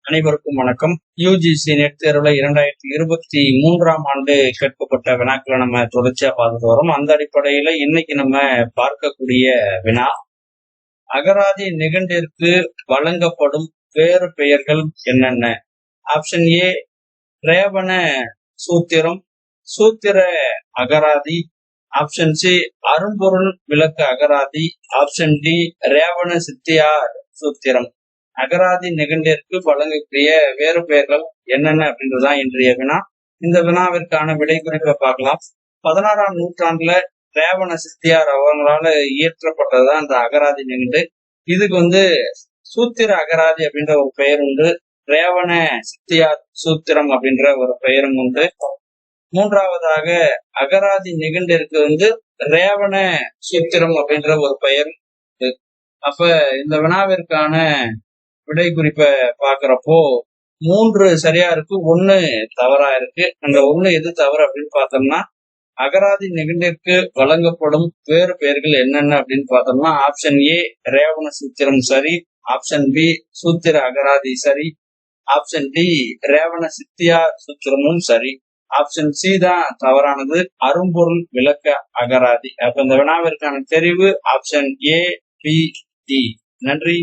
அனைவருக்கும் வணக்கம். UGC net தேர்வுல 2023ஆம் ஆண்டு கேட்கப்பட்ட வினாக்களை நம்ம தொடர்ச்சியா பார்த்துட்டு வரோம். அந்த அடிப்படையில இன்னைக்கு நம்ம பார்க்கக்கூடிய வினா, அகராதி நிகண்டிற்கு வழங்கப்படும் வேறு பெயர்கள் என்னென்ன? ஆப்ஷன் ஏ ரேவண சூத்திரம், சூத்திர அகராதி. ஆப்ஷன் சி அரும்பொருள் விளக்க அகராதி. ஆப்ஷன் டி ரேவண சித்தியார் சூத்திரம். அகராதி நிகண்டிற்கு வழங்கக்கூடிய வேறு பெயர்கள் என்னென்ன அப்படின்றதுதான் இன்றைய வினா. இந்த வினாவிற்கான விடை குறிப்பை பார்க்கலாம். 16ஆம் நூற்றாண்டுல ரேவண சித்தியார் அவங்களால இயற்றப்பட்டதுதான் இந்த அகராதி நிகண்டு. இதுக்கு சூத்திர அகராதி அப்படின்ற ஒரு பெயர் உண்டு, ரேவண சித்தியார் சூத்திரம் அப்படின்ற ஒரு பெயரும் உண்டு. மூன்றாவதாக அகராதி நிகண்டிற்கு ரேவண சூத்திரம் அப்படின்ற ஒரு பெயர். அப்ப இந்த வினாவிற்கான விடை குறிப்பை பாக்குறப்போ 3 சரியா இருக்கு, 1 தவறா இருக்கு. அந்த 1 எது தவறு அப்படின்னு பார்த்தோம்னா, அகராதி நிகண்டிற்கு வழங்கப்படும் வேறு பெயர்கள் என்னென்ன அப்படின்னு பார்த்தோம்னா, ஆப்ஷன் ஏ ரேவண சூத்திரம் சரி, ஆப்ஷன் பி சூத்திர அகராதி சரி, ஆப்ஷன் டி ரேவண சித்தியா சூத்திரமும் சரி, ஆப்ஷன் சி தான் தவறானது, அரும்பொருள் விளக்க அகராதி. அப்ப இந்த வினாவிற்கான தெரிவு ஆப்ஷன் ஏ பி டி. நன்றி.